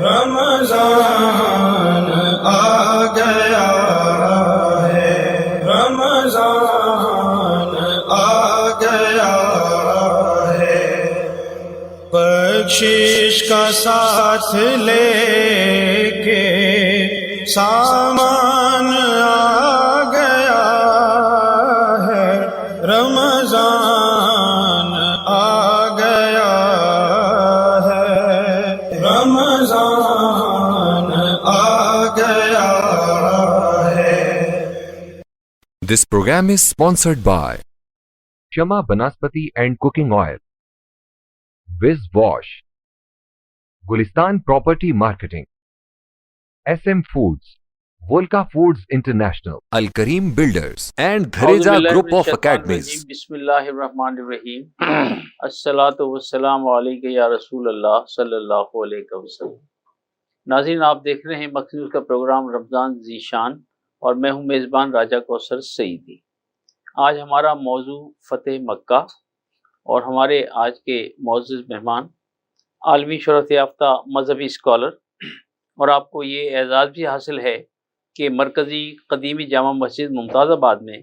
رمضان آ گیا ہے، رمضان آ گیا ہے، بخشش کا ساتھ لے کے سامان آ گیا ہے، رمضان آ گیا ہے، رمضان آ گیا ہے۔ This program is sponsored by Shama Banaspati and Cooking Oil, Wiz Wash, Gulistan Property Marketing, SM Foods, Volca Foods International, Al Kareem Builders, and Dhareja Group of Academies. بسم اللہ الرحمن الرحیم۔ الصلاۃ والسلام علیک یا رسول اللہ صلی اللہ علیہ وسلم۔ ناظرین، آپ دیکھ رہے ہیں مکسی نیوز کا پروگرام رمضان ذی شان، اور میں ہوں میزبان راجہ کوثر سعیدی۔ آج ہمارا موضوع فتح مکہ، اور ہمارے آج کے معزز مہمان عالمی شہرت یافتہ مذہبی اسکالر، اور آپ کو یہ اعزاز بھی حاصل ہے کہ مرکزی قدیمی جامع مسجد ممتاز آباد میں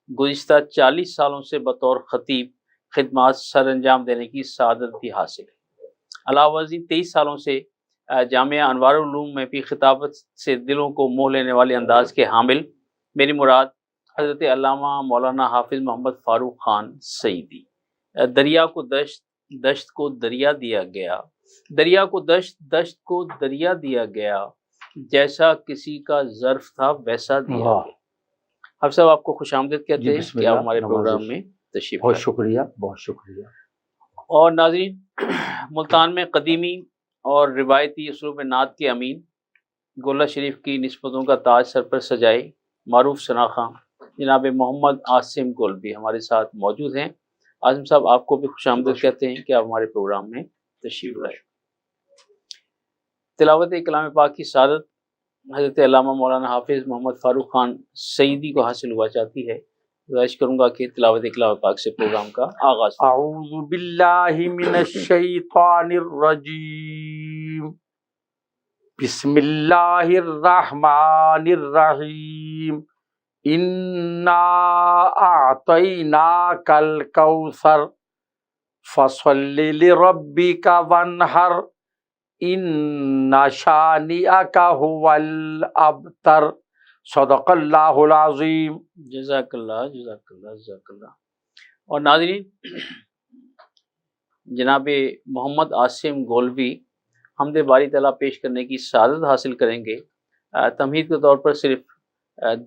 گزشتہ 40 سالوں سے بطور خطیب خدمات سر انجام دینے کی سعادت بھی حاصل ہے۔ علاوہ ازیں 23 سالوں سے جامعہ انوار العلوم میں بھی خطابت سے دلوں کو موہ لینے والے انداز کے حامل، میری مراد حضرت علامہ مولانا حافظ محمد فاروق خان سعیدی۔ دریا کو دشت، دشت کو دریا دیا گیا، دریا کو دشت، دشت کو دریا دیا گیا، جیسا کسی کا ظرف تھا ویسا دیا گیا۔ حافظ صاحب، آپ کو خوش آمدید کہتے ہیں کہ آپ ہمارے پروگرام میں تشریف بہت لائے۔ شکریہ، بہت شکریہ۔ اور ناظرین، ملتان میں قدیمی اور روایتی اسلوب نعت کے امین، گولہ شریف کی نسبتوں کا تاج سر پر سجائے معروف شناخواں جناب محمد عاصم گولوی ہمارے ساتھ موجود ہیں۔ عاصم صاحب، آپ کو بھی خوش آمدید کہتے ہیں کہ آپ ہمارے پروگرام میں تشریف لائے۔ تلاوت کلام پاک کی سعادت حضرت علامہ مولانا حافظ محمد فاروق خان سعیدی کو حاصل ہوا چاہتی ہے۔ گزارش کروں گا کہ تلاوت کلام پاک سے پروگرام کا آغاز ہو۔ اعوذ باللہ من الشیطان الرجیم، بسم اللہ الرحمن الرحیم، انا اعطیناک الکوثر فصل لربک وانحر ان شانئک هو الابتر، صدق اللہ العظیم۔ جزاک اللہ، جزاک اللہ، جزاک اللہ۔ اور ناظرین، جناب محمد عاصم گولوی حمد باری تعالیٰ پیش کرنے کی سعادت حاصل کریں گے۔ تمہید کے طور پر صرف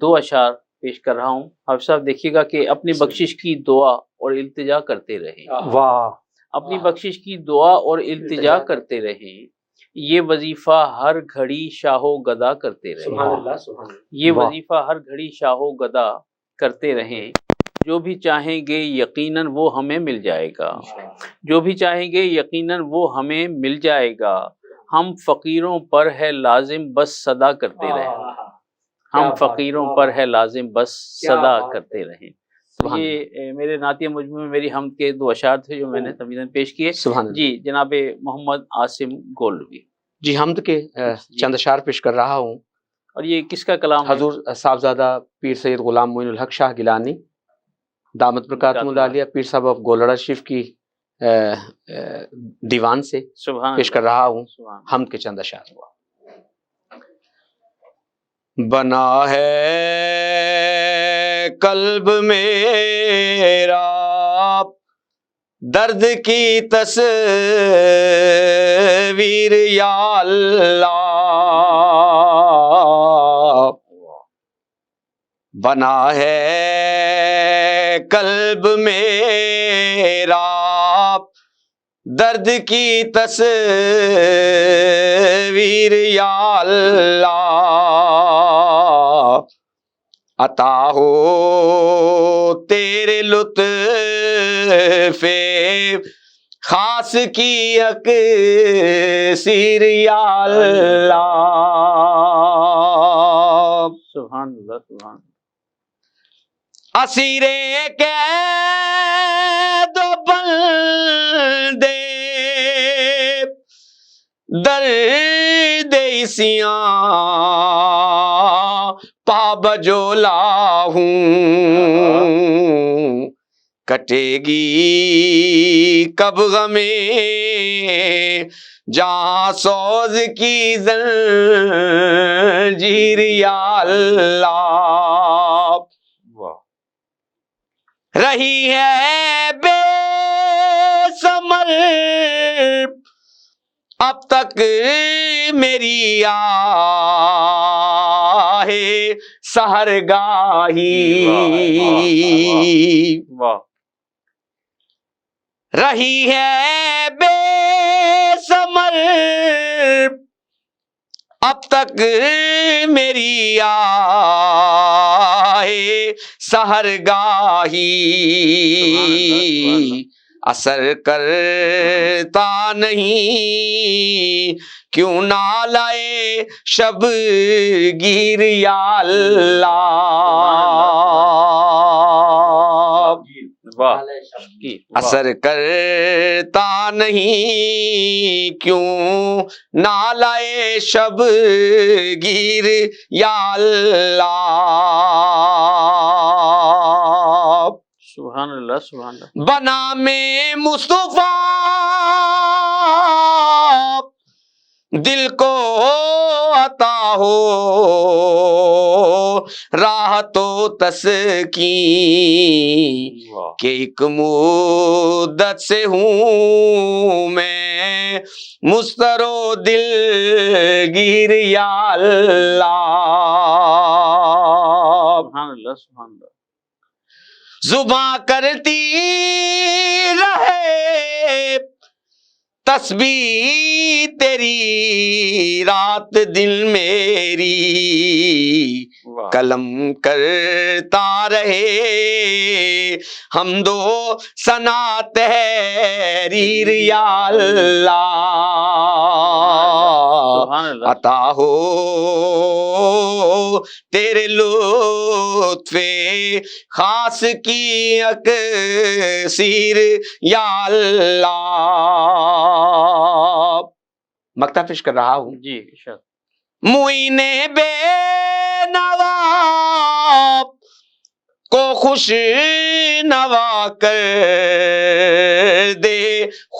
2 اشعار پیش کر رہا ہوں۔ حافظ صاحب دیکھیے گا کہ اپنی بخشش کی دعا اور التجا کرتے رہیں، واہ، اپنی بخشش کی دعا اور التجا کرتے رہیں، یہ وظیفہ ہر گھڑی شاہ و گدا کرتے رہیں، یہ وظیفہ ہر گھڑی شاہ و گدا کرتے رہیں، جو بھی چاہیں گے یقیناً وہ ہمیں مل جائے گا، جو بھی چاہیں گے یقیناً وہ ہمیں مل جائے گا، ہم فقیروں پر ہے لازم بس صدا کرتے رہیں، ہم فقیروں پر ہے لازم بس صدا کرتے رہیں۔ یہ میرے نعتیہ مجموعے میں میری حمد کے 2 اشعار تھے جو میں نے تمہیداً پیش کیے۔ جی جناب محمد عاصم گولوی۔ جی، حمد کے چند اشعار پیش کر رہا ہوں۔ اور یہ کس کا کلام ہے؟ حضور صاحبزادہ پیر سید غلام معین الحق شاہ گیلانی دامت برکاتہم العالیہ، پیر صاحب آف گولڑا شریف کی دیوان سے سبحان پیش کر رہا ہوں سبحان حمد کے چند اشعار۔ بنا ہے قلب میرا درد کی تصویر یا اللہ، بنا ہے قلب میرا درد کی تصویر یا اللہ، عطا ہو تیرے لطف خاص کی اکسیر یا اللہ، سبحان اللہ، سبحان اللہ۔ اسیر قید و بندے درد اسیاں پا بجولا ہوں، کٹے گی کب غمیں جہاں سوز کی زنجیر یا اللہ، رہی ہے بے ثمر اب تک میری آہ سحرگاہی، رہی ہے بے ثمر اب تک میری آہ سحرگاہی، اثر کرتا نہیں کیوں نہ لائے شب گیر یا اللہ، اثر کرتا نہیں کیوں نہ لائے شب گیر یا اللہ، سبحان اللہ سبحان اللہ۔ بنا میں مصطفیٰ دل کو عطا ہو راحت و تسکین، کہ ایک مدت سے ہوں میں مضطر و دل گیر یا اللہ، سبحان اللہ سبحان اللہ۔ زباں کرتی رہے تسبیح تیری رات دن میری، قلم کرتا رہے حمد و ثنا تحریر یا اللہ، عطا ہو تیرے لطف خاص کی اکسیر یا اللہ، مکتب پیش کر رہا ہوں۔ جی ارشاد۔ معین بے نوا کو خوش نوا کر دے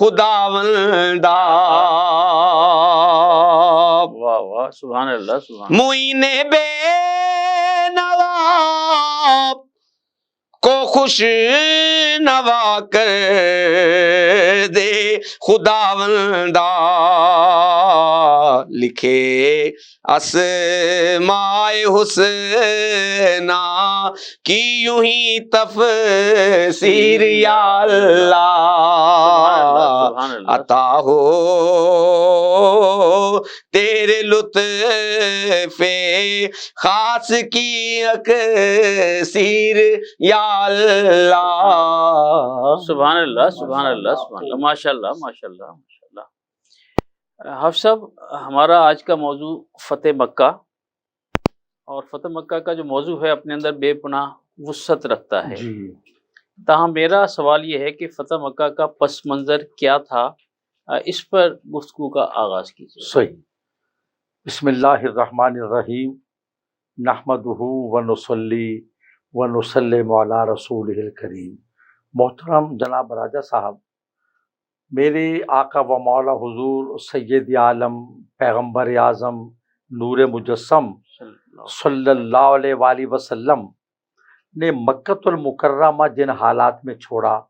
خداوندا، واہ واہ سبحان اللہ سبحان اللہ۔ معین بے نوا کو خوش نوا کر دے خداوندا، لکھے اسماء حسنا کی یوں ہی تفسیر یا اللہ، عطا ہو تیرے لطف خاص کی اکسیر یا اللہ، سبحان اللہ سبحان اللہ سبحان اللہ، ماشاء اللہ ماشاء اللہ ماشاء اللہ۔ حافظ صاحب، ہمارا آج کا موضوع فتح مکہ، اور فتح مکہ کا جو موضوع ہے اپنے اندر بے پناہ وسعت رکھتا ہے، تاہم میرا سوال یہ ہے کہ فتح مکہ کا پس منظر کیا تھا، اس پر گفتگو کا آغاز کیجیے۔ صحیح۔ بسم اللہ الرحمن الرحیم، نحمدہ ونصلی ونسلم علی رسولہ الکریم۔ محترم جناب راجہ صاحب، میرے آقا و مولا حضور سید عالم پیغمبر اعظم نور مجسم صلی اللہ علیہ وآلہ وسلم نے مکۃ المکرمہ جن حالات میں چھوڑا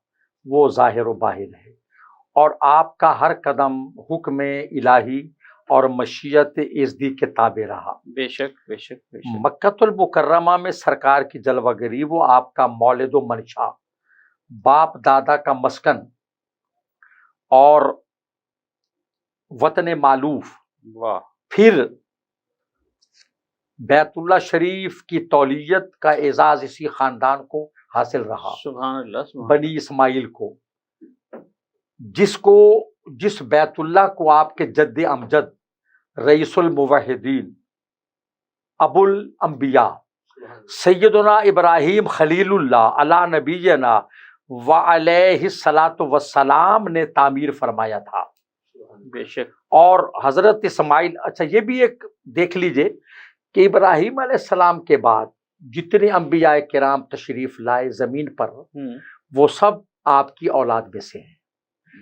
وہ ظاہر و باہر ہے، اور آپ کا ہر قدم حکم الہی اور مشیت ازدی کے تابع رہا۔ بے شک بے شک بے شک۔ مکۃ المکرمہ میں سرکار کی جلوہ گری وہ آپ کا مولد و منشا، باپ دادا کا مسکن اور وطن مالوف، واہ، پھر بیت اللہ شریف کی تولیت کا اعزاز اسی خاندان کو حاصل رہا، سبحان اللہ سبحان بنی اسماعیل کو، جس بیت اللہ کو آپ کے جد امجد رئیس الموحدین ابو الانبیاء سیدنا ابراہیم خلیل اللہ علی نبینا وعلیہ الصلاۃ والسلام نے تعمیر فرمایا تھا۔ بے شک. اور حضرت اسماعیل، اچھا یہ بھی ایک دیکھ لیجئے کہ ابراہیم علیہ السلام کے بعد جتنے انبیاء کرام تشریف لائے زمین پر وہ سب آپ کی اولاد میں سے ہیں.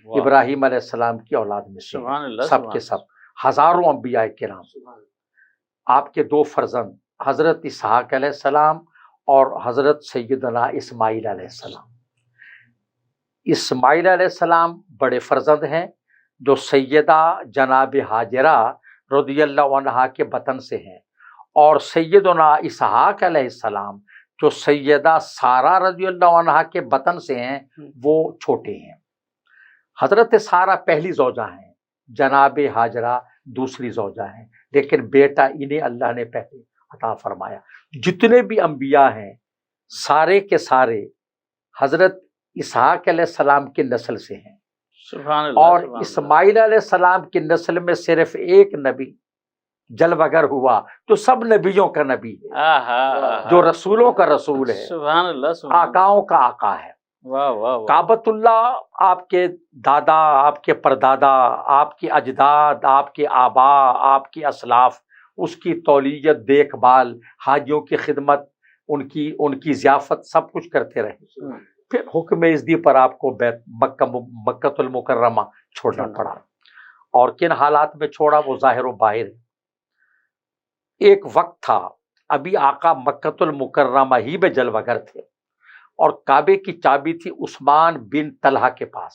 واہ. ابراہیم علیہ السلام کی اولاد میں سے سبحان اللہ. سب کے سب ہزاروں انبیاء کرام. آپ کے دو فرزند حضرت اسحاق علیہ السلام اور حضرت سیدنا اسماعیل علیہ السلام. اسماعیل علیہ السلام بڑے فرزند ہیں جو سیدہ جناب حاجرہ رضی اللہ عنہا کے بطن سے ہیں، اور سیدنا اسحاق علیہ السلام جو سیدہ سارہ رضی اللہ عنہا کے بطن سے ہیں وہ چھوٹے ہیں. حضرت سارہ پہلی زوجہ ہیں، جناب حاجرہ دوسری زوجہ ہیں، لیکن بیٹا انہیں اللہ نے پہلے عطا فرمایا. جتنے بھی انبیاء ہیں سارے کے سارے حضرت اسحاق علیہ السلام کی نسل سے ہیں. سبحان اللہ. اور سبحان اسماعیل علیہ السلام کی نسل میں صرف ایک نبی جلوگر ہوا تو سب نبیوں کا نبی ہے، اللہ. جو رسولوں کا رسول ہے، سبحان اللہ. سبحان اللہ. آقاؤں کا آقا ہے. واہ واہ واہ. کعبۃ اللہ آپ کے دادا، آپ کے پردادا، آپ کے اجداد، آپ کے آبا، آپ کے اسلاف اس کی تولیت، دیکھ بھال، حاجیوں کی خدمت، ان کی ضیافت سب کچھ کرتے رہے. پھر حکم ازدی پر آپ کو مکہ المکرمہ چھوڑنا پڑا، اور کن حالات میں چھوڑا وہ ظاہر و باہر ہے. ایک وقت تھا ابھی آقا مکہ المکرمہ ہی میں جلوگر تھے، اور کعبے کی چابی تھی عثمان بن طلحہ کے پاس.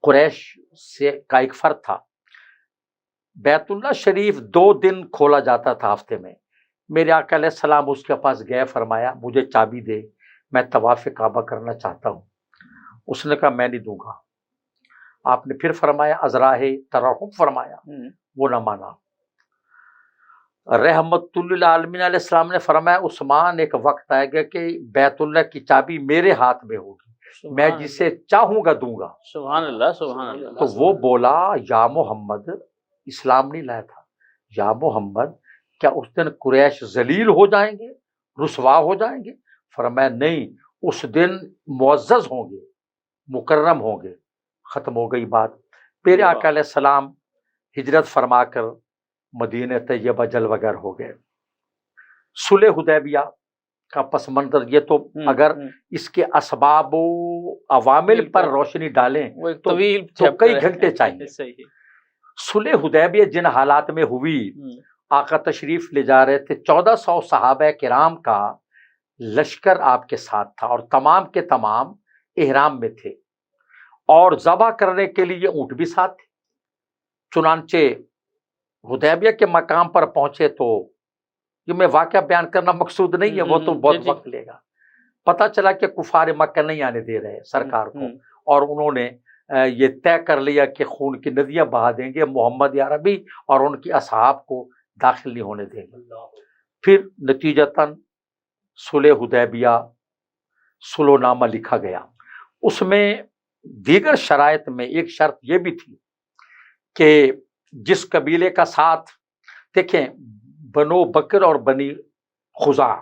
قریش سے کا ایک فرد تھا. بیت اللہ شریف 2 دن کھولا جاتا تھا ہفتے میں. میرے آقا علیہ السلام اس کے پاس گئے، فرمایا مجھے چابی دے، میں طواف کعبہ کرنا چاہتا ہوں. اس نے کہا میں نہیں دوں گا. آپ نے پھر فرمایا ازراہ ترحم فرمایا، وہ نہ مانا. رحمت للعالمین علیہ السلام نے فرمایا عثمان ایک وقت آئے گا کہ بیت اللہ کی چابی میرے ہاتھ میں ہوگی، میں جسے چاہوں گا دوں گا. سبحان اللہ. سبحان اللہ. تو وہ بولا یا محمد، اسلام نہیں لایا تھا، یا محمد کیا اس دن قریش ذلیل ہو جائیں گے، رسوا ہو جائیں گے؟ فرمایا نہیں، اس دن معزز ہوں گے، مکرم ہوں گے. ختم ہو گئی بات. میرے آقا علیہ السلام ہجرت فرما کر مدینہ طیبہ جلوگر ہو گئے. صلح حدیبیہ کا پس منظر یہ تو اگر اس کے اسباب و عوامل پر روشنی ڈالیں وہ ایک تو طویل کئی گھنٹے چاہیے. صحیح. صلح حدیبیہ جن حالات میں ہوئی، آقا تشریف لے جا رہے تھے، 1400 صحابہ کرام کا لشکر آپ کے ساتھ تھا، اور تمام کے تمام احرام میں تھے، اور ذبح کرنے کے لیے اونٹ بھی ساتھ تھے. چنانچہ حدیبیہ کے مقام پر پہنچے تو یہ میں واقعہ بیان کرنا مقصود نہیں ہے، وہ تو بہت وقت لے گا. پتہ چلا کہ کفار مکہ نہیں آنے دے رہے سرکار کو، اور انہوں نے یہ طے کر لیا کہ خون کی ندیاں بہا دیں گے، محمد عربی اور ان کے اصحاب کو داخل نہیں ہونے دیں گے. پھر نتیجتاً صلح حدیبیہ صلح نامہ لکھا گیا. اس میں دیگر شرائط میں ایک شرط یہ بھی تھی کہ جس قبیلے کا ساتھ، دیکھیں بنو بکر اور بنی خزاعہ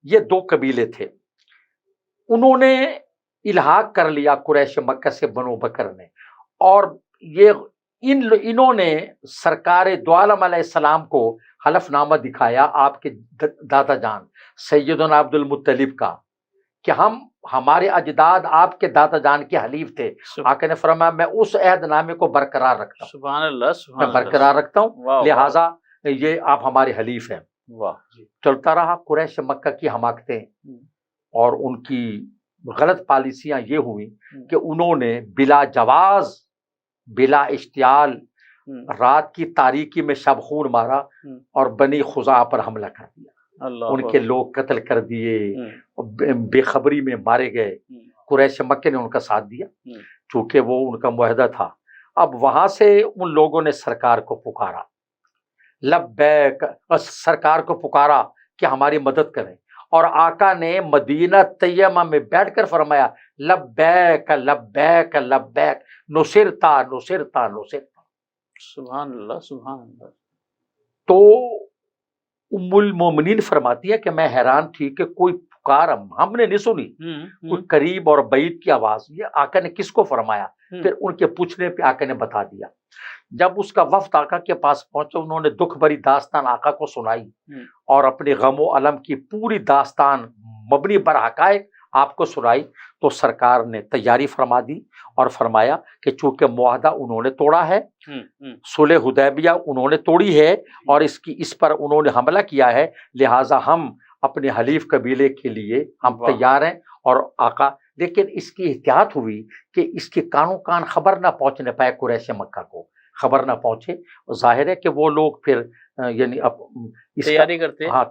یہ 2 قبیلے تھے، انہوں نے الحاق کر لیا قریش مکہ سے بنو بکر نے، اور انہوں نے سرکار دو عالم علیہ السلام کو حلف نامہ دکھایا آپ کے دادا جان سیدنا عبد المطلب کا کہ ہمارے اجداد آپ کے دادا جان کے حلیف تھے. آقا نے فرمایا میں اس عہد نامے کو برقرار رکھتا ہوں. سبحان اللہ. میں برقرار رکھتا ہوں، لہٰذا یہ آپ ہمارے حلیف ہیں. چلتا رہا. قریش مکہ کی حماقتیں اور ان کی غلط پالیسیاں یہ ہوئی کہ انہوں نے بلا جواز، بلا اشتعال رات کی تاریکی میں شب خون مارا اور بنی خزاعہ پر حملہ کر دیا. ان کے لوگ قتل کر دیے، بے خبری میں مارے گئے. قریش مکہ نے ان کا ساتھ دیا چونکہ وہ ان کا معاہدہ تھا. اب وہاں سے ان لوگوں نے سرکار کو پکارا، لبیک، سرکار کو پکارا کہ ہماری مدد کریں، اور آقا نے مدینہ طیبہ میں بیٹھ کر فرمایا لبیک لبیک لبیک نصرتا نصرتا نصرتا. سبحان اللہ. سبحان اللہ. تو ام المومنین فرماتی ہے کہ میں حیران تھی کہ کوئی پکار ہم نے نہیں سنی، کوئی قریب اور بعید کی آواز، یہ آقا نے کس کو فرمایا؟ پھر ان کے پوچھنے پہ آقا نے بتا دیا۔ جب اس کا وفد آقا کے پاس پہنچا، انہوں نے دکھ بھری داستان آقا کو سنائی اور اپنے غم و الم کی پوری داستان مبنی بر حقائق آپ کو سنائی، تو سرکار نے تیاری فرما دی اور فرمایا کہ چونکہ معاہدہ انہوں نے توڑا ہے، صلح حدیبیہ انہوں نے توڑی ہے اور اس پر انہوں نے حملہ کیا ہے، لہٰذا ہم اپنے حلیف قبیلے کے لیے ہم تیار ہیں۔ اور آقا لیکن اس کی احتیاط ہوئی کہ اس کے کانوں کان خبر نہ پہنچنے پائے، قریش مکہ کو خبر نہ پہنچے۔ ظاہر ہے کہ وہ لوگ پھر یعنی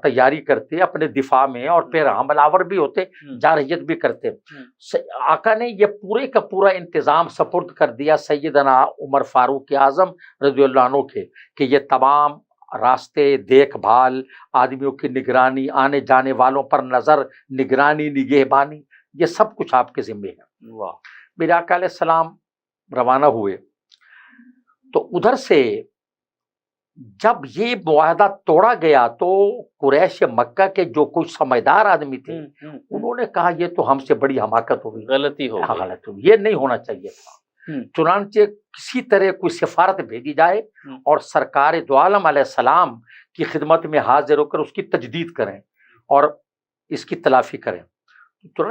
تیاری کرتے اپنے دفاع میں، اور پھر حملہ آور بھی ہوتے، جارحیت بھی کرتے۔ آقا نے یہ پورے کا پورا انتظام سپرد کر دیا سیدنا عمر فاروق اعظم رضی اللہ عنہ کے، کہ یہ تمام راستے، دیکھ بھال، آدمیوں کی نگرانی، آنے جانے والوں پر نظر، نگرانی، نگہبانی، یہ سب کچھ آپ کے ذمہ ہے۔ میرے آقا علیہ السلام روانہ ہوئے تو ادھر سے جب یہ معاہدہ توڑا گیا تو قریش مکہ کے جو کچھ سمجھدار آدمی تھے انہوں نے کہا یہ تو ہم سے بڑی حماقت ہو گئی، غلطی ہو گئی، غلط ہوئی، یہ نہیں ہونا چاہیے تھا۔ چنانچہ کسی طرح کوئی سفارت بھیجی جائے اور سرکار دو عالم علیہ السلام کی خدمت میں حاضر ہو کر اس کی تجدید کریں اور اس کی تلافی کریں۔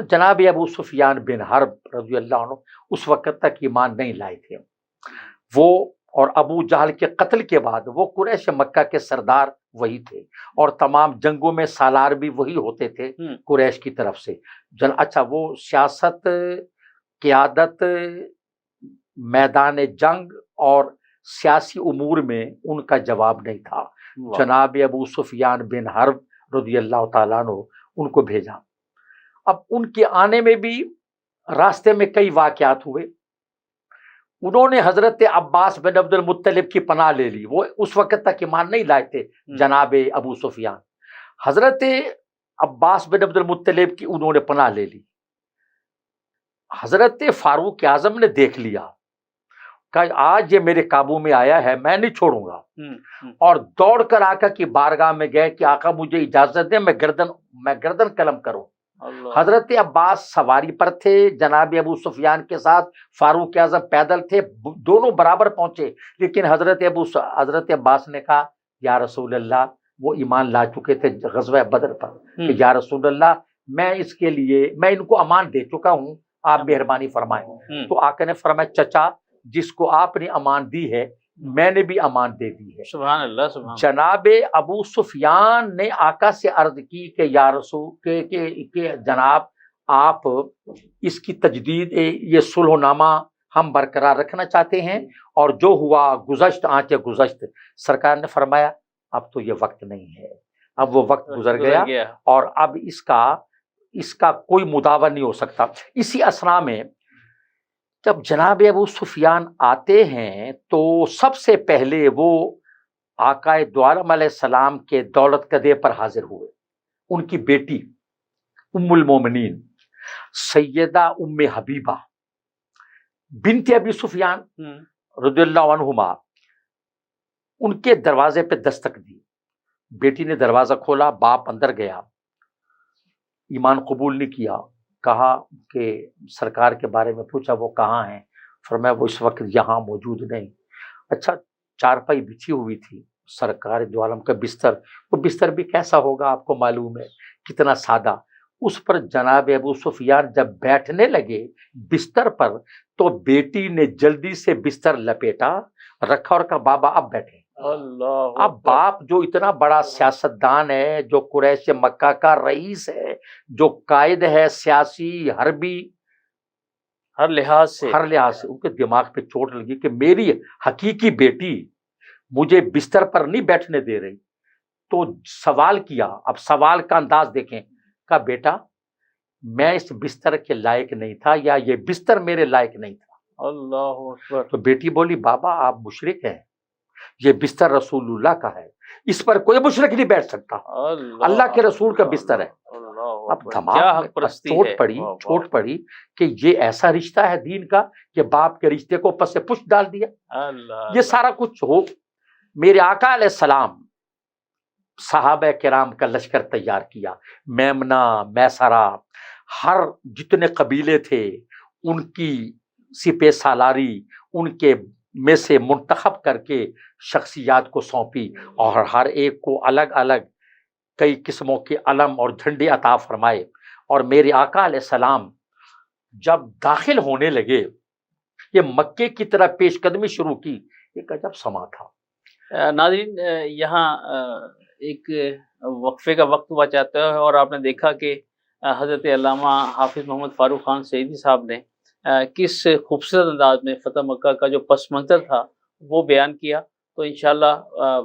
جناب ابو سفیان بن حرب رضی اللہ عنہ اس وقت تک ایمان نہیں لائے تھے، وہ اور ابو جہل کے قتل کے بعد وہ قریش مکہ کے سردار وہی تھے، اور تمام جنگوں میں سالار بھی وہی ہوتے تھے قریش کی طرف سے۔ اچھا، وہ سیاست، قیادت، میدان جنگ اور سیاسی امور میں ان کا جواب نہیں تھا۔ جناب ابو سفیان بن حرب رضی اللہ تعالیٰ عنہ ان کو بھیجا۔ اب ان کے آنے میں بھی راستے میں کئی واقعات ہوئے۔ انہوں نے حضرت عباس بن عبد المطلب کی پناہ لے لی، وہ اس وقت تک ایمان نہیں لائے تھے جناب ابو سفیان۔ حضرت عباس بن عبد المطلب کی انہوں نے پناہ لے لی۔ حضرت فاروق اعظم نے دیکھ لیا کہ آج یہ میرے قابو میں آیا ہے، میں نہیں چھوڑوں گا، اور دوڑ کر آقا کی بارگاہ میں گئے کہ آقا مجھے اجازت دیں میں گردن قلم کروں۔ حضرت عباس سواری پر تھے، جناب ابو سفیان کے ساتھ فاروق اعظم پیدل تھے، دونوں برابر پہنچے، لیکن حضرت عباس نے کہا یا رسول اللہ، وہ ایمان لا چکے تھے غزوہ بدر پر، کہ یا رسول اللہ میں اس کے لیے میں ان کو امان دے چکا ہوں، آپ مہربانی فرمائیں۔ تو آقا نے فرمایا چچا، جس کو آپ نے امان دی ہے میں نے بھی امان دے دی ہے۔ سبحان اللہ، سبحان اللہ۔ جناب ابو سفیان نے آقا سے عرض کی کہ یا رسول کہ جناب آپ اس کی تجدید، یہ صلح و نامہ ہم برقرار رکھنا چاہتے ہیں، اور جو ہوا گزشت آنچہ گزشت۔ سرکار نے فرمایا اب تو یہ وقت نہیں ہے، اب وہ وقت گزر گیا اور اب اس کا کوئی مداوع نہیں ہو سکتا۔ اسی اثنا میں جب جناب ابو سفیان آتے ہیں تو سب سے پہلے وہ آقا دو عالم علیہ السلام کے دولت قدے پر حاضر ہوئے۔ ان کی بیٹی ام المومنین سیدہ ام حبیبہ بنت ابی سفیان رضی اللہ عنہما ان کے دروازے پہ دستک دی۔ بیٹی نے دروازہ کھولا، باپ اندر گیا، ایمان قبول نہیں کیا، کہا کہ سرکار کے بارے میں پوچھا وہ کہاں ہیں، فرمایا وہ اس وقت یہاں موجود نہیں۔ اچھا، چارپائی بچھی ہوئی تھی، سرکار دو عالم کا بستر، وہ بستر بھی کیسا ہوگا آپ کو معلوم ہے، کتنا سادہ۔ اس پر جناب ابو سفیان جب بیٹھنے لگے بستر پر تو بیٹی نے جلدی سے بستر لپیٹا، رکھا اور کہا بابا اب بیٹھے۔ اللہ، اب باپ جو اتنا بڑا سیاستدان ہے، جو قریش مکہ کا رئیس ہے، جو قائد ہے سیاسی حربی، ہر لحاظ سے ان کے دماغ پہ چوٹ لگی کہ میری حقیقی بیٹی مجھے بستر پر نہیں بیٹھنے دے رہی۔ تو سوال کیا، اب سوال کا انداز دیکھیں، کہا بیٹا میں اس بستر کے لائق نہیں تھا، یا یہ بستر میرے لائق نہیں تھا۔ اللہ اکبر۔ تو بیٹی بولی بابا آپ مشرک ہیں، یہ بستر رسول اللہ کا ہے، اس پر کوئی مشرک نہیں بیٹھ سکتا، اللہ کے رسول کا بستر ہے۔ اب دماغ میں چوٹ پڑی کہ یہ ایسا رشتہ ہے دین کا کہ باپ کے رشتے کو پس پش ڈال دیا۔ یہ سارا کچھ ہو، میرے آقا علیہ السلام صحابہ کرام کا لشکر تیار کیا. میمنہ، میسرہ، ہر جتنے قبیلے تھے ان کی سپہ سالاری ان کے میں سے منتخب کر کے شخصیات کو سونپی، اور ہر ایک کو الگ الگ کئی قسموں کے علم اور جھنڈے عطا فرمائے. اور میرے آقا علیہ السلام جب داخل ہونے لگے، یہ مکے کی طرح پیش قدمی شروع کی. ایک عجب سما تھا. ناظرین، یہاں ایک وقفے کا وقت ہوا چاہتا ہے، اور آپ نے دیکھا کہ حضرت علامہ حافظ محمد فاروق خان سعیدی صاحب نے کس خوبصورت انداز میں فتح مکہ کا جو پس منظر تھا وہ بیان کیا. تو انشاءاللہ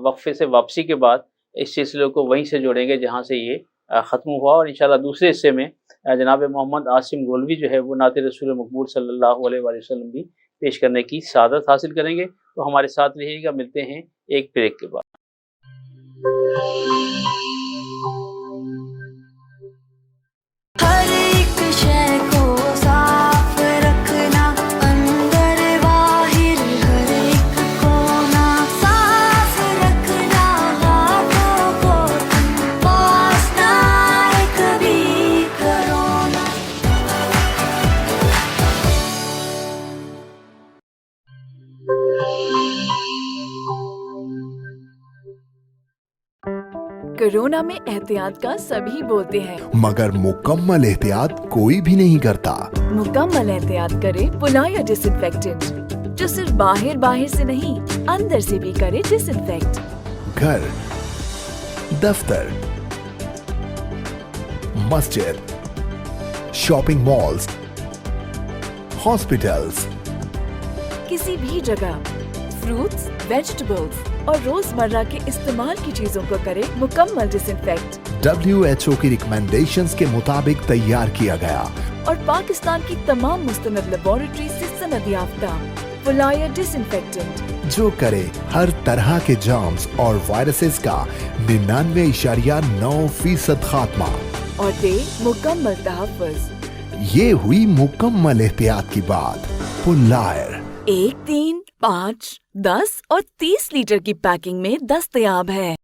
وقفے سے واپسی کے بعد اس سلسلے کو وہیں سے جوڑیں گے جہاں سے یہ ختم ہوا، اور انشاءاللہ دوسرے حصے میں جناب محمد عاصم گولوی جو ہے وہ نعت رسول مقبول صلی اللہ علیہ وآلہ وسلم بھی پیش کرنے کی سعادت حاصل کریں گے. تو ہمارے ساتھ رہیے گا. ملتے ہیں ایک بریک کے بعد. ہر ایک شے کو صاف رکھنا، اندر باہر ہر ایک کونا صاف رکھنا، ہاتھوں کو پاس نہ کبھی کرونا. کورونا میں احتیاط کا سبھی بولتے ہیں، مگر مکمل احتیاط کوئی بھی نہیں کرتا. مکمل احتیاط کرے پلایا ڈس انفیکٹنٹ، جو صرف باہر سے نہیں اندر سے بھی کرے ڈس انفیکٹ. گھر، دفتر، مسجد، شاپنگ مالز، ہاسپٹلز، کسی بھی جگہ فروٹس، ویجیٹیبلز اور روزمرہ کے استعمال کی چیزوں کو کرے مکمل ڈس انفیکٹ. WHO کی ریکمینڈیشنز کے مطابق تیار کیا گیا اور پاکستان کی تمام مستند لیبارٹری سے سند یافتہ پلایا ڈس انفیکٹنٹ، جو کرے ہر طرح کے جرمز اور وائرسز کا 99.9% خاتمہ اور دے مکمل تحفظ. یہ ہوئی مکمل احتیاط کی بات. پلائر 1، 3، 5، 10 اور 30 لیٹر کی پیکنگ میں دستیاب ہے.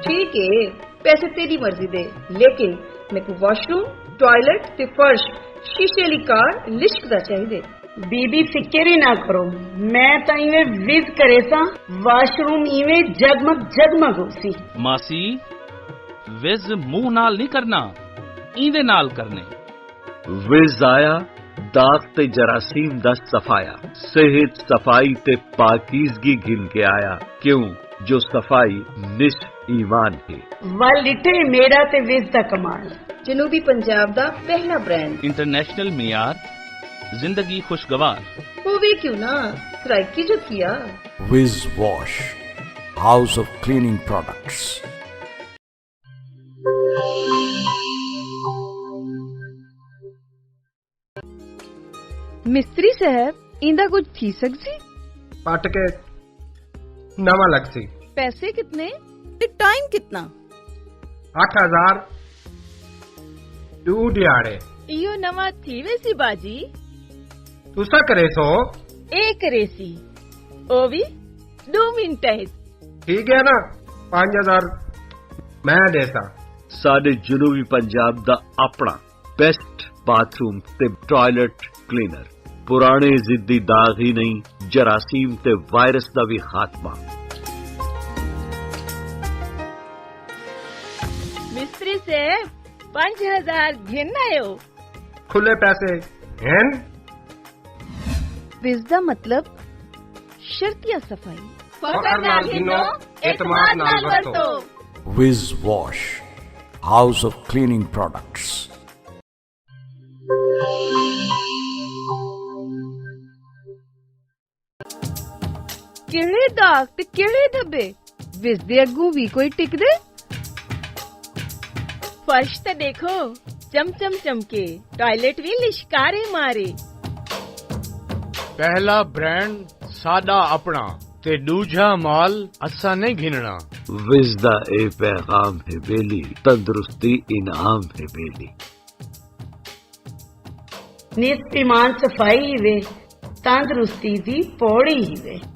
ٹھیک ہے، پیسے تیری مرضی دے، لیکن میں کو واش روم، ٹوائلٹ تے فرش شیشے والی کار لشک دا چاہیے. بی بی فکر ہی نہ کرو، میں تا ایویں وز کرے سا، واش روم ایویں جگمگ جگمگ ہو سی. ماسی وز منہ نال نہیں کرنا، ایندے نال کرنے. وز آیا داغ تے جراثیم دا صفایا، صحت صفائی تے پاکیزگی گن کے آیا، کیوں جو صفائی نصف ایمان ہے. ول ڈٹے میرا تے وز دا کمال. جنوبی پنجاب دا پہلا برانڈ، انٹرنیشنل معیار، زندگی خوشگوار. ہووے کیوں نہ سرائکی جو کیا. Wiz Wash, house of cleaning products. مستری صاحب ایندا کچھ تھی سکسی؟ پٹ کے نواں لگ سی. پیسے کتنے تے ٹائم کتنا؟ 8000 2 دیاڑے. ایو نواں تھی ویسی باجی. تسا کرے سو اے کرے سی او بھی 2 منٹ. ٹھیک ہے نا، 5000 میں دیتا. ساڈے جنوبی پنجاب دا اپنا بیسٹ باتھ روم تے ٹوائلٹ کلینر. پرانے ضدی داغ ہی نہیں، جراثیم تے وائرس دا بھی خاتمہ. مستری سے 5000 گھن آئے. کھلے پیسے ہیں. وز دا مطلب شرطیہ صفائی. فخر نال گھنو، اعتماد نال ورتو. Wiz Wash, house of cleaning products. کیڑے داغ تے کیڑے دھبے وز دے اگوں بھی کوئی ٹک دے. فرش تے دیکھو چم چم چمکے، ٹوائلٹ بھی لشکارے مارے. پہلا برانڈ ساڈا اپنا تے دوجا مال اسا نہیں گھننا. وز دا اے پیغام ہے بیلی، تندرستی انعام ہے بیلی. ਨਿਤ ਇਮਾਨ ਸਫਾਈ ਹੀ ਵੇ ਤੰਦਰੁਸਤੀ ਦੀ ਪੌੜੀ ਹੀ ਵੇ।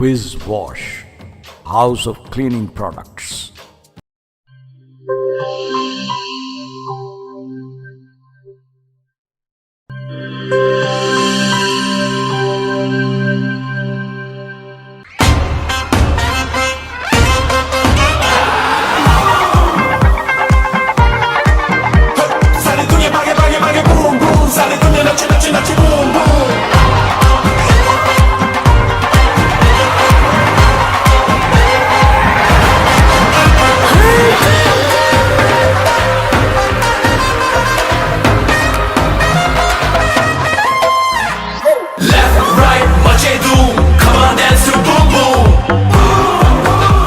Whiz Wash, House of Cleaning Products.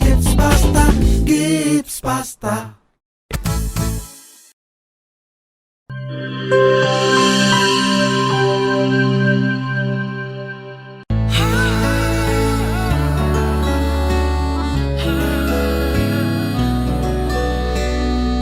Gibbs pasta, Gibbs pasta.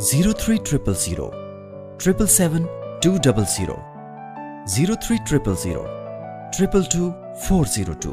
0300 777 200 0300 222 402।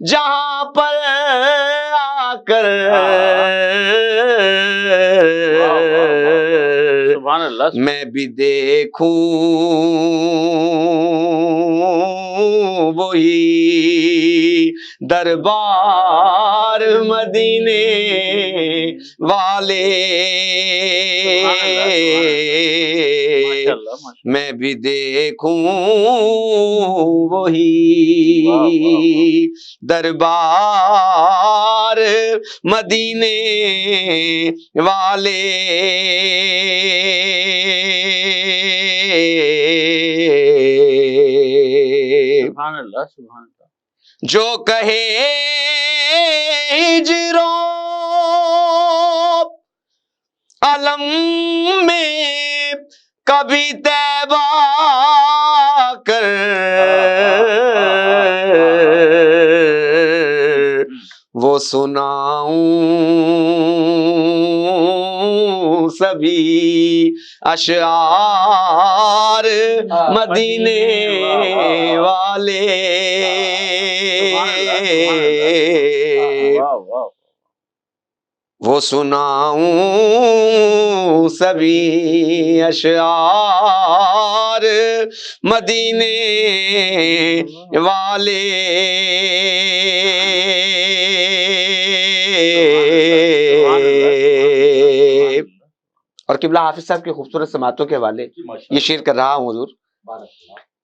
جہاں پر آ کر سبحان اللہ میں بھی دیکھوں وہی دربار مدینے والے، میں بھی دیکھوں وہی دربار مدینے والے، سبحان اللہ سبحان اللہ۔ جو کہے ہجرو علم میں کبھی طیبہ کر، وہ سناؤں سبھی اشعار مدینے والے، وہ سناؤں سبھی اشعار مدینے والے، اور قبلہ حافظ صاحب کی خوبصورت سماعتوں کے حوالے یہ شعر کر رہا ہوں حضور۔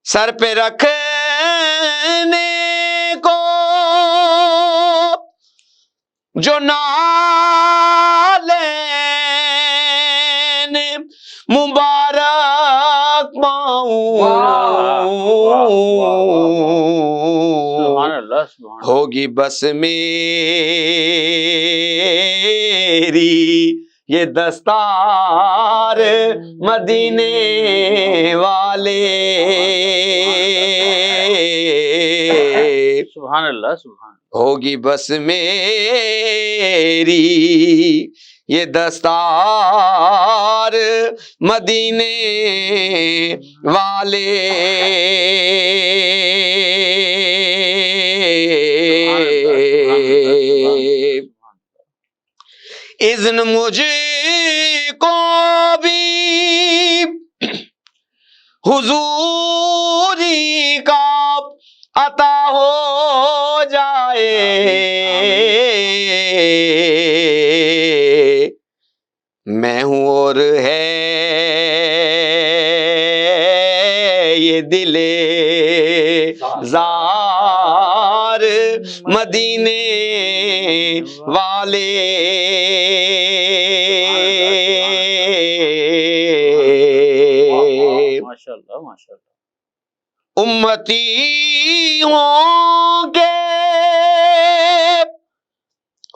سر پہ رکھنے کو جو نالین مبارک پاؤں، ہوگی بس میری یہ دستار مدینے والے، سبحان اللہ سبحان اللہ، ہوگی بس میری یہ دستار مدینے والے، اذن مجھ کو بھی حضوری کا عطا ہو جائے، میں ہوں اور ہے یہ دل زار مدینے والے، ماشاءاللہ ماشاءاللہ۔ امتی ہوں گے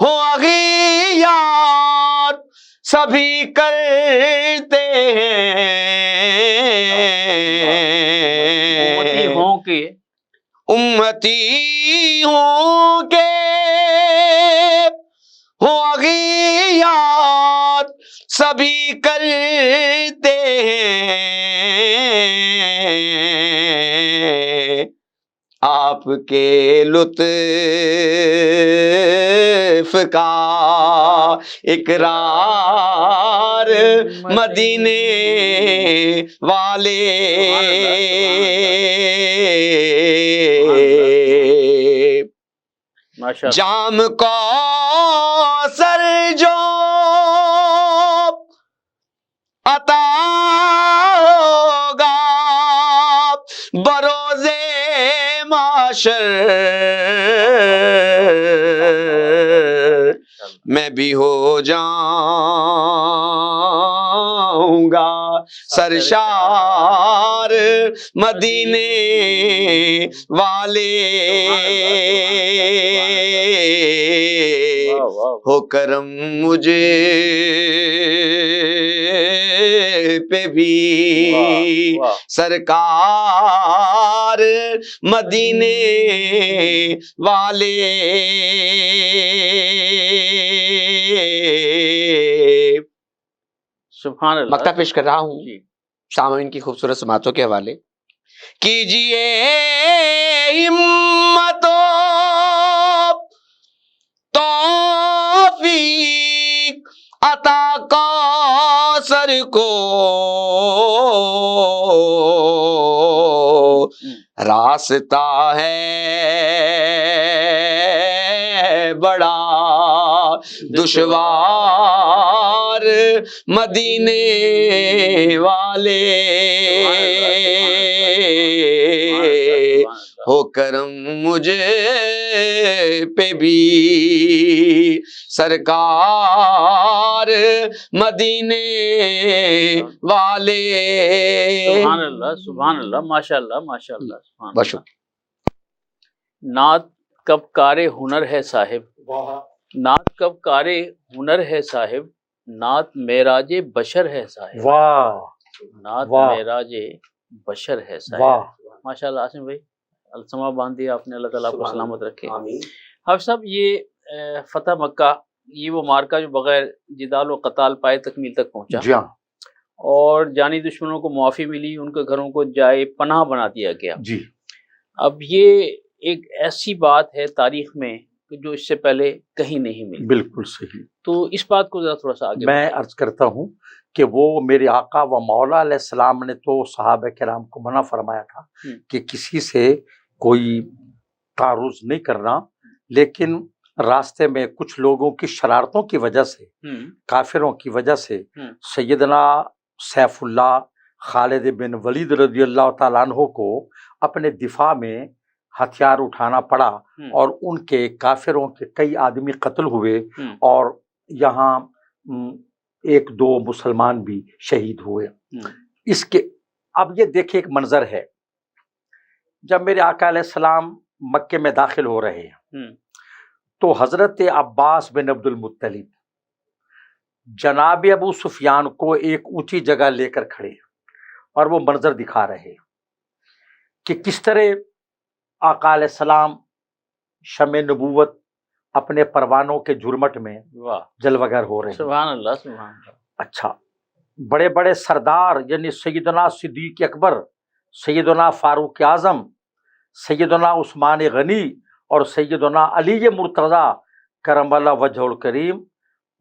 ہو اغیار سبھی کرتے ہیں، امتی ہوں کہ امتی ہوں گے ہو اغیار سبھی کرتے ہیں، آپ کے لطف کا اقرار مدینے والے، جام کوثر جو عطا ہوگا بروز محشر، میں بھی ہو جاؤں گا سرشار مدینے والے، ہو کرم مجھے پہ بھی سرکار مدینے والے، سبحان اللہ۔ مقطع پیش کر رہا ہوں سامعین کی خوبصورت سماعتوں کے حوالے۔ کیجئے ہمت عطا کوثر کو راستہ ہے بڑا دشوار مدینے والے ہو کرم مجھے پہ بھی سرکار مدینے والے. سبحان اللہ سبحان اللہ ماشاء اللہ ماشاء اللہ سبحان اللہ. نعت کب کار ہنر ہے صاحب، نعت کب کار ہنر ہے صاحب، نعت معراج بشر ہے صاحب. واہ نعت معراج بشر ہے صاحب. ماشاء اللہ. عاصم بھائی السما باندھی آپ نے، اللہ تعالیٰ آپ کو سلامت رکھے. حافظ صاحب یہ فتح مکہ یہ وہ مارکا جو بغیر جدال و قتال پائے تکمیل تک پہنچا. جی ہاں. اور جانی دشمنوں کو معافی ملی، ان کے گھروں کو جائے پناہ بنا دیا گیا. جی. اب یہ ایک ایسی بات ہے تاریخ میں کہ جو اس سے پہلے کہیں نہیں ملی. بالکل صحیح. تو اس بات کو ذرا تھوڑا سا آگے میں عرض کرتا ہوں کہ وہ میرے آقا و مولا علیہ السلام نے تو صحابہ کرام کو منع فرمایا تھا کہ کسی سے کوئی تعرض نہیں کرنا، لیکن راستے میں کچھ لوگوں کی شرارتوں کی وجہ سے، کافروں کی وجہ سے سیدنا سیف اللہ خالد بن ولید رضی اللہ تعالیٰ عنہ کو اپنے دفاع میں ہتھیار اٹھانا پڑا، اور ان کے کافروں کے کئی آدمی قتل ہوئے، اور یہاں ایک دو مسلمان بھی شہید ہوئے. اس کے اب یہ دیکھیں ایک منظر ہے، جب میرے آقا علیہ السلام مکے میں داخل ہو رہے ہیں تو حضرت عباس بن عبد المطلب جناب ابو سفیان کو ایک اونچی جگہ لے کر کھڑے اور وہ منظر دکھا رہے کہ کس طرح آقا علیہ السلام شمع نبوت اپنے پروانوں کے جھرمٹ میں جلوگر ہو رہے ہیں. سبحان اللہ سبحان اللہ. اچھا، بڑے بڑے سردار یعنی سیدنا صدیق اکبر، سیدنا فاروق اعظم، سیدنا عثمان غنی اور سیدنا علی مرتضی کرم اللہ وجہ الکریم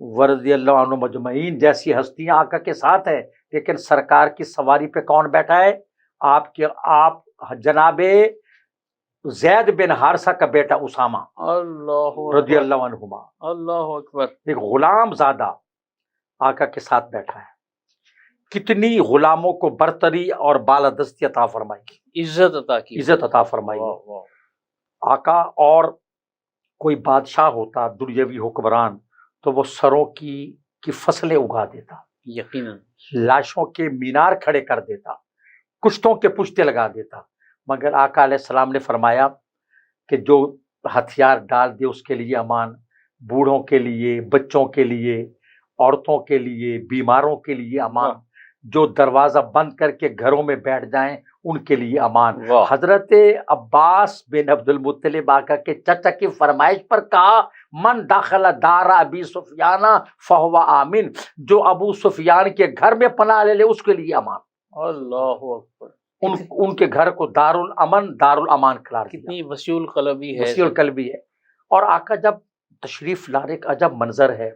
ورضی اللہ عنہ مجمعین جیسی ہستیاں آقا کے ساتھ ہیں، لیکن سرکار کی سواری پہ کون بیٹھا ہے؟ آپ جناب زید بن حارثہ کا بیٹا اسامہ رضی اللہ عنہما. اللہ اکبر. ایک غلام زادہ آقا کے ساتھ بیٹھا ہے. کتنی غلاموں کو برتری اور بالادستی عطا فرمائی، عزت عطا کی، عزت عطا فرمائی آقا. اور کوئی بادشاہ ہوتا دنیاوی حکمران تو وہ سروں کی فصلیں اگا دیتا، یقیناً لاشوں کے مینار کھڑے کر دیتا، کشتوں کے پشتے لگا دیتا. مگر آقا علیہ السلام نے فرمایا کہ جو ہتھیار ڈال دے اس کے لیے امان، بوڑھوں کے لیے، بچوں کے لیے، عورتوں کے لیے، بیماروں کے لیے امان، جو دروازہ بند کر کے گھروں میں بیٹھ جائیں ان کے لیے امان. حضرت عباس بن عبد المطلب آقا کے چچا کی فرمائش پر کہا من داخل دار ابی سفیان فہو آمن، جو ابو سفیان کے گھر میں پناہ لے اس کے لیے امان. اللہ اکبر. ان کے گھر کو دار الامن دار الامان قرار دیا. کتنی وسیع القلبی ہے، وسیع القلبی ہے. اور آقا جب تشریف لانے کا عجب منظر ہے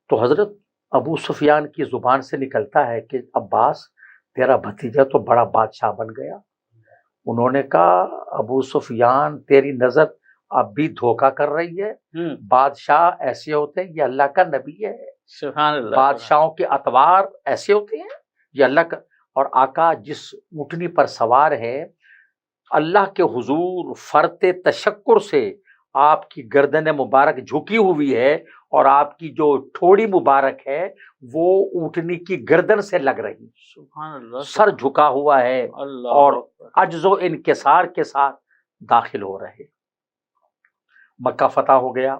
تو حضرت ابو سفیان کی زبان سے نکلتا ہے کہ عباس تیرا بھتیجا تو بڑا بادشاہ بن گیا. انہوں نے کہا ابو سفیان تیری نظر اب بھی دھوکہ کر رہی ہے، بادشاہ ایسے ہوتے ہیں، یہ اللہ کا نبی ہے. سبحان اللہ. بادشاہوں کے اتوار ایسے ہوتے ہیں، یہ اللہ کا. اور آقا جس اونٹنی پر سوار ہے اللہ کے حضور فرط تشکر سے آپ کی گردن مبارک جھکی ہوئی ہے، اور آپ کی جو ٹھوڑی مبارک ہے وہ اونٹنی کی گردن سے لگ رہی. سبحان اللہ. سر جھکا ہوا ہے اور عجز و انکسار کے ساتھ داخل ہو رہے. مکہ فتح ہو گیا،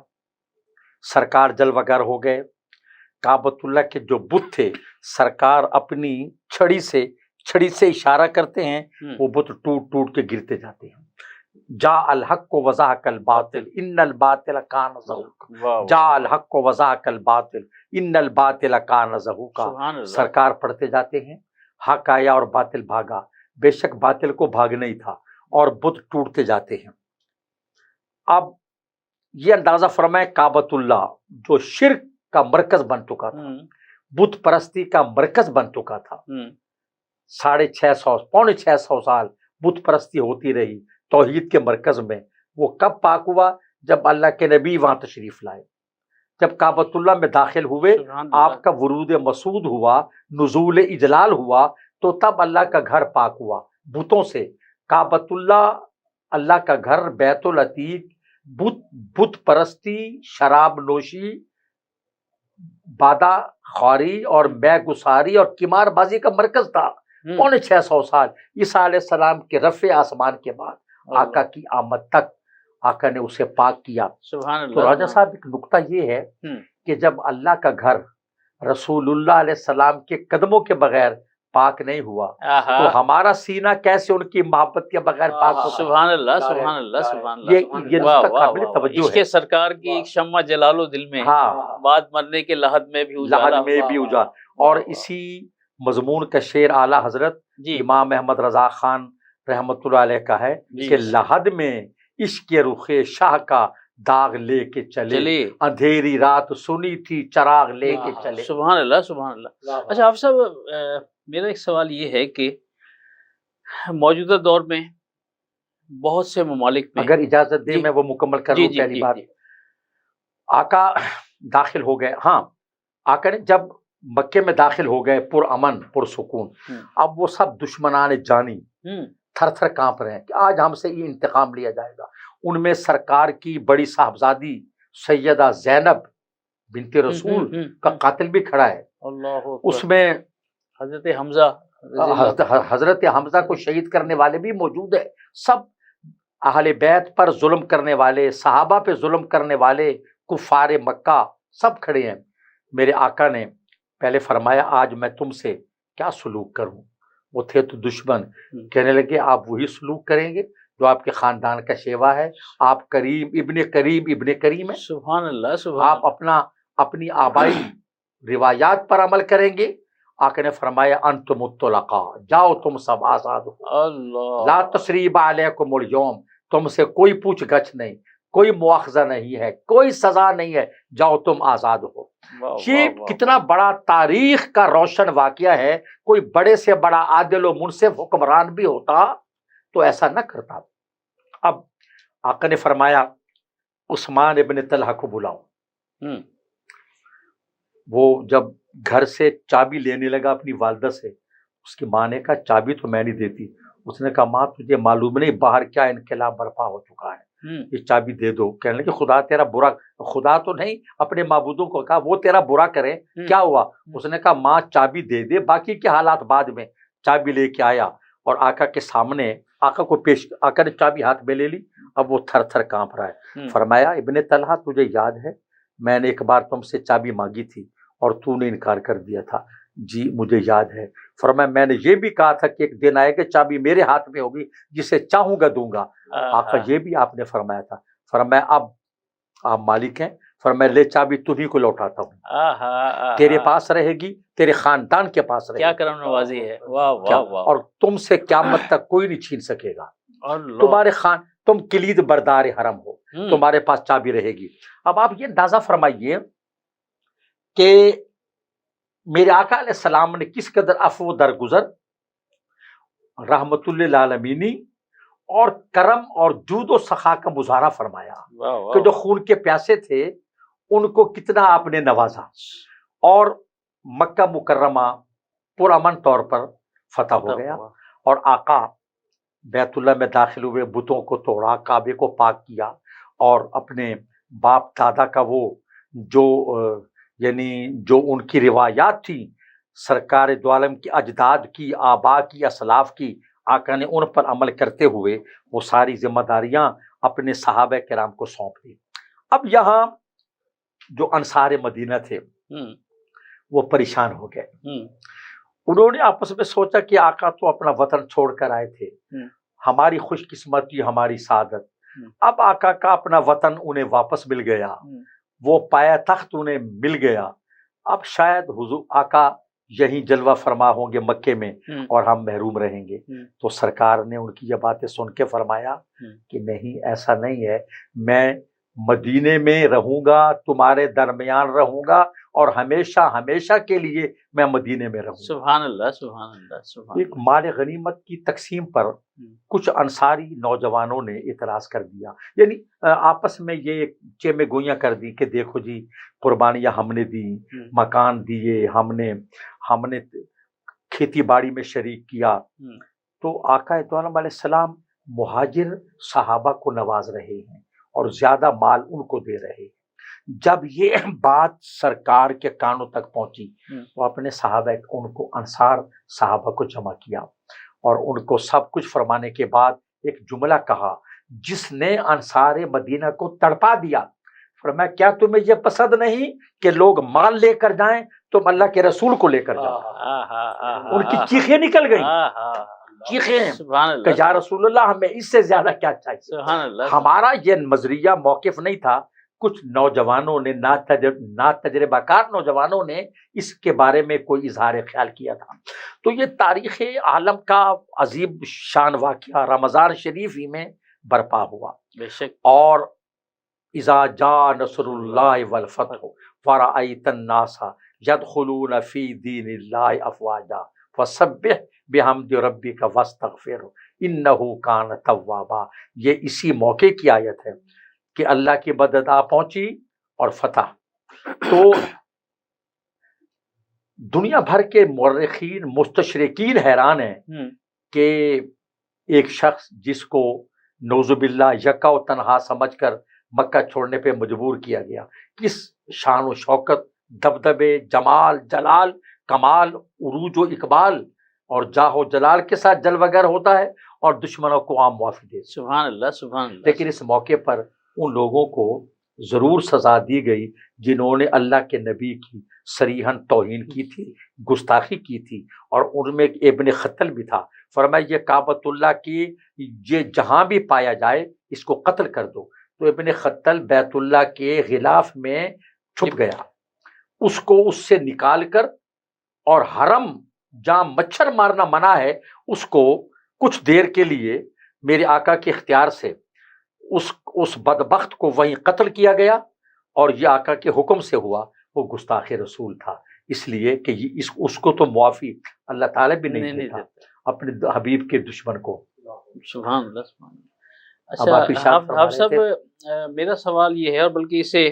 سرکار جلوگر ہو گئے. کعبۃ اللہ کے جو بت تھے سرکار اپنی چھڑی سے اشارہ کرتے ہیں، وہ بت ٹوٹ ٹوٹ کے گرتے جاتے ہیں. جاء الحق وزهق الباطل ان الباطل کان زہوقا، جاء الحق وزهق الباطل ان الباطل کان زہوقا. سرکار پڑھتے جاتے ہیں حق آیا اور باطل بھاگا، بے شک باطل کو بھاگنا ہی تھا، اور بت ٹوٹتے جاتے ہیں. اب یہ اندازہ فرمائے کعبۃ اللہ جو شرک کا مرکز بن چکا تھا، بت پرستی کا مرکز بن چکا تھا. 650 پونے 600 سال بت پرستی ہوتی رہی توحید کے مرکز میں. وہ کب پاک ہوا؟ جب اللہ کے نبی وہاں تشریف لائے، جب کعبۃ اللہ میں داخل ہوئے، آپ کا ورود مسعود ہوا، نزول اجلال ہوا، تو تب اللہ کا گھر پاک ہوا بتوں سے. کعبۃ اللہ کا گھر، بیت العتیق بت پرستی، شراب نوشی، بادہ خواری اور مے گساری اور قمار بازی کا مرکز تھا پونے 600 سال. عیسیٰ علیہ السلام کے رفع آسمان کے بعد آقا کی آمد تک آقا نے اسے پاک کیا. سبحان اللہ. تو راجہ صاحب ایک نکتہ یہ ہے کہ جب اللہ کا گھر رسول اللہ علیہ السلام کے قدموں کے بغیر پاک نہیں ہوا تو ہمارا سینہ کیسے ان کی محبت کے بغیر پاک ہو؟ سبحان اللہ سبحان اللہ سبحان اللہ. یہ نکتہ قابل توجہ اس کے سرکار کی ایک شمع جلال و دل میں بعد مرنے کے لحد میں بھی اجالا. اور اسی مضمون کا شعر اعلیٰ حضرت امام احمد رضا خان رحمۃ اللہ علیہ کا ہے کہ لحد میں عشق رخ شاہ کا داغ لے کے چلے، اندھیری رات سنی تھی چراغ لے کے چلے. سبحان اللہ سبحان اللہ. اچھا آپ صاحب، میرا ایک سوال یہ ہے کہ موجودہ دور میں بہت سے ممالک میں، اگر اجازت دیں میں وہ مکمل کروں. پہلی بات، آقا داخل ہو گئے. ہاں، آقا نے جب مکے میں داخل ہو گئے پر امن پر سکون، اب وہ سب دشمنان جانی تھر تھر کانپ رہے ہیں کہ آج ہم سے یہ انتقام لیا جائے گا. ان میں سرکار کی بڑی صاحبزادی سیدہ زینب بنت رسول کا قاتل بھی کھڑا ہے. اس میں حضرت حمزہ کو شہید کرنے والے بھی موجود ہیں. سب اہل بیت پر ظلم کرنے والے، صحابہ پہ ظلم کرنے والے، کفار مکہ سب کھڑے ہیں. میرے آقا نے پہلے فرمایا آج میں تم سے کیا سلوک کروں؟ وہ تھے تو دشمن، کہنے لگے آپ وہی سلوک کریں گے جو آپ کے خاندان کا شیوا ہے. آپ ابن کریم ہے. سبحان اللہ سبحان. آپ اپنی آبائی روایات پر عمل کریں گے. آقا نے فرمایا انتم الطلقاء، جاؤ تم سب آزاد ہو. لا تثریب علیکم اليوم، تم سے کوئی پوچھ گچھ نہیں، کوئی مواخذہ نہیں ہے، کوئی سزا نہیں ہے، جاؤ تم آزاد ہو. یہ کتنا بڑا تاریخ کا روشن واقعہ ہے. کوئی بڑے سے بڑا عادل و منصف حکمران بھی ہوتا تو ایسا نہ کرتا. اب آقا نے فرمایا عثمان ابن طلحہ کو بلاؤ. وہ جب گھر سے چابی لینے لگا اپنی والدہ سے، اس کی ماں نے کہا چابی تو میں نہیں دیتی. اس نے کہا ماں تجھے معلوم نہیں باہر کیا انقلاب برپا ہو چکا ہے، یہ چابی دے دو. کہنے لگے خدا تیرا برا، خدا تو نہیں اپنے معبودوں کو کہا وہ تیرا برا کرے، کیا ہوا؟ اس نے کہا ماں چابی دے دے، باقی کے حالات بعد میں. چابی لے کے آیا اور آقا کے سامنے آقا نے چابی ہاتھ میں لے لی. اب وہ تھر تھر کانپ رہا ہے. فرمایا ابن طلحہ تجھے یاد ہے میں نے ایک بار تم سے چابی مانگی تھی اور تو نے انکار کر دیا تھا؟ جی مجھے یاد ہے. فرمایا میں نے یہ بھی کہا تھا کہ ایک دن آئے گا چابی میرے ہاتھ میں ہوگی، جسے چاہوں گا دوں گا. آقا یہ بھی آپ نے فرمایا تھا. فرمایا اب آپ مالک ہیں، فرمایا لے چابی تمہیں کو لوٹاتا ہوں، تیرے پاس رہے گی، تیرے خاندان کے پاس رہے گی. کیا کرم نوازی ہے. واہ واہ واہ. اور تم سے قیامت تک کوئی نہیں چھین سکے گا. تمہارے تم کلید بردار حرم ہو، تمہارے پاس چابی رہے گی. اب آپ یہ اندازہ فرمائیے کہ میرے آقا علیہ السلام نے کس قدر عفو درگزر، رحمت للعالمینی اور کرم اور جود و سخا کا مظاہرہ فرمایا کہ جو خون کے پیاسے تھے ان کو کتنا آپ نے نوازا. اور مکہ مکرمہ پرامن طور پر فتح ہو گیا اور آقا بیت اللہ میں داخل ہوئے، بتوں کو توڑا، کعبے کو پاک کیا اور اپنے باپ دادا کا وہ جو ان کی روایات تھی، سرکار دو عالم کی اجداد کی، آبا کی، اسلاف کی، آقا نے ان پر عمل کرتے ہوئے وہ ساری ذمہ داریاں اپنے صحابہ کرام کو سونپ دی. اب یہاں جو انصار مدینہ تھے وہ پریشان ہو گئے. انہوں نے آپس میں سوچا کہ آقا تو اپنا وطن چھوڑ کر آئے تھے، ہماری خوش قسمتی، ہماری سعادت. اب آقا کا اپنا وطن انہیں واپس مل گیا، وہ پایا تخت انہیں مل گیا. اب شاید حضور آقا یہیں جلوہ فرما ہوں گے مکے میں اور ہم محروم رہیں گے. تو سرکار نے ان کی یہ باتیں سن کے فرمایا کہ نہیں، ایسا نہیں ہے، میں مدینے میں رہوں گا، تمہارے درمیان رہوں گا، اور ہمیشہ ہمیشہ کے لیے میں مدینے میں رہوں گا۔ سبحان اللہ، سبحان اللہ، سبحان ایک مال غنیمت کی تقسیم پر کچھ انصاری نوجوانوں نے اعتراض کر دیا، یعنی آپس میں یہ چیمے گوئیاں کر دی کہ دیکھو جی قربانیاں ہم نے دی، مکان دیے، ہم نے کھیتی باڑی میں شریک کیا۔ تو آقا دو عالم علیہ السلام مہاجر صحابہ کو نواز رہے ہیں اور زیادہ مال ان کو دے رہے ہیں۔ جب یہ بات سرکار کے کانوں تک پہنچی تو اپنے صحابہ ان کو انصار صحابہ کو جمع کیا اور ان کو سب کچھ فرمانے کے بعد ایک جملہ کہا جس نے انصار مدینہ کو تڑپا دیا۔ فرمایا کیا تمہیں یہ پسند نہیں کہ لوگ مال لے کر جائیں، تم اللہ کے رسول کو لے کر جاؤ۔ ان کی چیخیں نکل گئی، چیخیں کہ یا رسول اللہ ہمیں اس سے زیادہ کیا چاہیے۔ ہمارا یہ نظریہ موقف نہیں تھا، کچھ نوجوانوں نے نا تجربہ کار نوجوانوں نے اس کے بارے میں کوئی اظہار خیال کیا تھا۔ تو یہ تاریخ عالم کا عظیم شان واقعہ رمضان شریف ہی میں برپا ہوا۔ اور اذا جاء نصر اللہ والفتح ورأیت الناس یدخلون فی دین اللہ افواجا فسبح بحمد ربک واستغفرہ انہ کان توابا۔ یہ اسی موقع کی آیت ہے کہ اللہ کی مدد آ پہنچی اور فتح۔ تو دنیا بھر کے مورخین مستشرقین حیران ہیں کہ ایک شخص جس کو نعوذ باللہ یکا و تنہا سمجھ کر مکہ چھوڑنے پہ مجبور کیا گیا، کس شان و شوکت، دبدبے، جمال، جلال، کمال، عروج و اقبال اور جاہ و جلال کے ساتھ جلوگر ہوتا ہے اور دشمنوں کو عام معافی دے۔ سبحان اللہ، سبحان اللہ۔ لیکن اس موقع پر ان لوگوں کو ضرور سزا دی گئی جنہوں نے اللہ کے نبی کی صریحاً توہین کی تھی، گستاخی کی تھی، اور ان میں ابن خطل بھی تھا۔ فرمایا یہ کعبۃ اللہ کی یہ جہاں بھی پایا جائے اس کو قتل کر دو۔ تو ابن خطل بیت اللہ کے غلاف میں چھپ گیا، اس کو اس سے نکال کر، اور حرم جہاں مچھر مارنا منع ہے اس کو کچھ دیر کے لیے میرے آقا کے اختیار سے اس بدبخت کو وہیں قتل کیا گیا، اور یہ آقا کے حکم سے ہوا۔ وہ گستاخ رسول تھا، اس لیے کہ اس کو تو معافی اللہ تعالیٰ بھی نہیں دیتا اپنے حبیب کے دشمن کو۔ سبحان اللہ، سبحان اللہ۔ اچھا آپ سب، میرا سوال یہ ہے، اور بلکہ اسے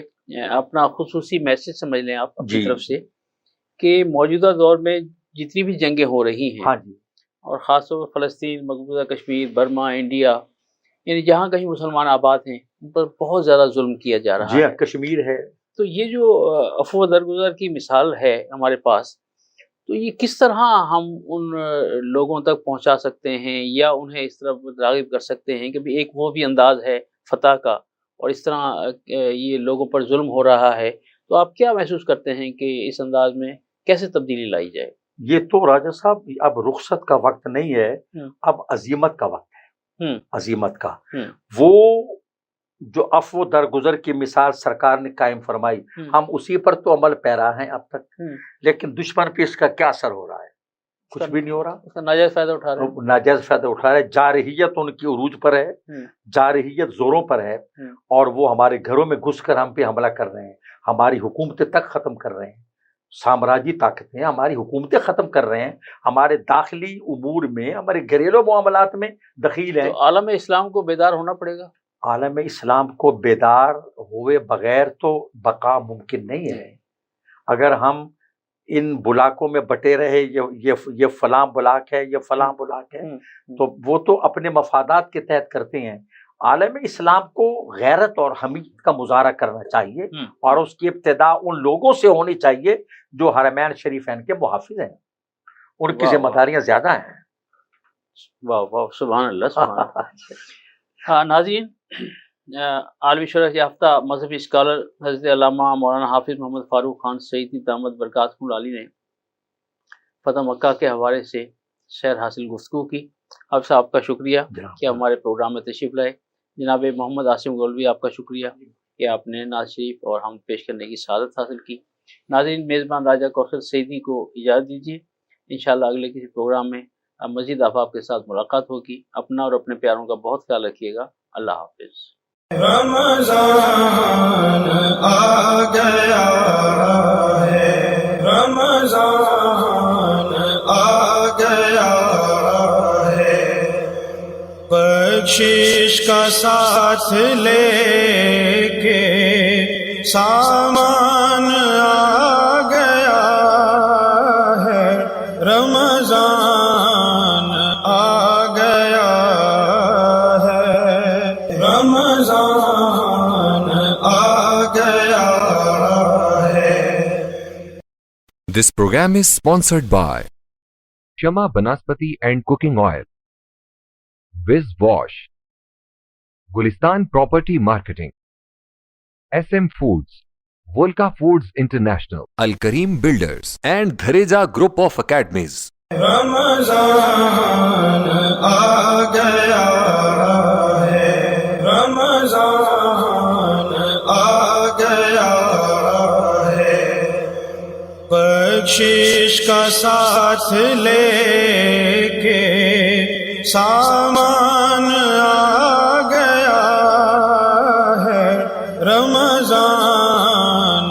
اپنا خصوصی میسج سمجھ لیں آپ اپنی طرف سے، کہ موجودہ دور میں جتنی بھی جنگیں ہو رہی ہیں، اور خاص طور پر فلسطین، مقبوضہ کشمیر، برما، انڈیا، یعنی جہاں کہیں مسلمان آباد ہیں ان پر بہت زیادہ ظلم کیا جا رہا ہے۔ کشمیر ہے۔ تو یہ جو عفو درگزر کی مثال ہے ہمارے پاس، تو یہ کس طرح ہم ان لوگوں تک پہنچا سکتے ہیں یا انہیں اس طرح راغب کر سکتے ہیں کہ بھی ایک وہ بھی انداز ہے فتح کا، اور اس طرح یہ لوگوں پر ظلم ہو رہا ہے، تو آپ کیا محسوس کرتے ہیں کہ اس انداز میں کیسے تبدیلی لائی جائے؟ یہ تو راجہ صاحب اب رخصت کا وقت نہیں ہے، اب عزیمت کا وقت ہے۔ عزیمت کا وہ جو عفو درگزر کی مثال سرکار نے قائم فرمائی، ہم اسی پر تو عمل پیرا ہیں اب تک، لیکن دشمن پہ اس کا کیا اثر ہو رہا ہے؟ کچھ بھی نہیں ہو رہا۔ ناجائز فائدہ اٹھا رہے ہیں، ناجائز فائدہ اٹھا رہے ہیں۔ جارحیت ان کی عروج پر ہے، جارحیت زوروں پر ہے، اور وہ ہمارے گھروں میں گھس کر ہم پہ حملہ کر رہے ہیں، ہماری حکومتیں تک ختم کر رہے ہیں۔ سامراجی طاقتیں ہماری حکومتیں ختم کر رہے ہیں، ہمارے داخلی امور میں، ہمارے گھریلو معاملات میں دخیل ہیں۔ تو عالم اسلام کو بیدار ہونا پڑے گا۔ عالم اسلام کو بیدار ہوئے بغیر تو بقا ممکن نہیں ہے۔ اگر ہم ان بلاکوں میں بٹے رہے، یہ فلاں بلاک ہے، یہ فلاں بلاک ہے، تو وہ تو اپنے مفادات کے تحت کرتے ہیں۔ عالم اسلام کو غیرت اور حمیت کا مظاہرہ کرنا چاہیے، اور اس کی ابتدا ان لوگوں سے ہونی چاہیے جو حرمین شریفین کے محافظ ہیں، ان کی ذمہ داریاں زیادہ ہیں۔ واہ واہ، سبحان اللہ، سبحان اللہ۔ ناظرین، عالمی شرف یافتہ مذہبی اسکالر حضرت علامہ مولانا حافظ محمد فاروق خان سعیدی دامت برکاتہ العالی نے فتح مکہ کے حوالے سے شعر حاصل گفتگو کی۔ آپ صاحب کا شکریہ کہ ہمارے پروگرام میں تشریف لائے۔ جناب محمد عاصم گولوی، آپ کا شکریہ کہ آپ نے نعت شریف اور ہم پیش کرنے کی سعادت حاصل کی۔ ناظرین، میزبان راجہ کوثر سعیدی کو اجازت دیجیے، انشاءاللہ اگلے کسی پروگرام میں مزید آپ کے ساتھ ملاقات ہوگی۔ اپنا اور اپنے پیاروں کا بہت خیال رکھیے گا۔ اللہ حافظ۔ رمضان بخشش کا ساتھ لے کے سامان آ گیا ہے، رمضان آ گیا ہے، رمضان آ گیا ہے۔ This program is sponsored by Shama Banaspati and Cooking Oil, Wiz Wash, Gulistan Property Marketing, SM Foods, Volca Foods International, Al Kareem Builders, and Dhareja Group of Academies. رمضان آ گیا ہے، رمضان آ گیا ہے، بخشش کا ساتھ لے کے سامان آ گیا ہے، رمضان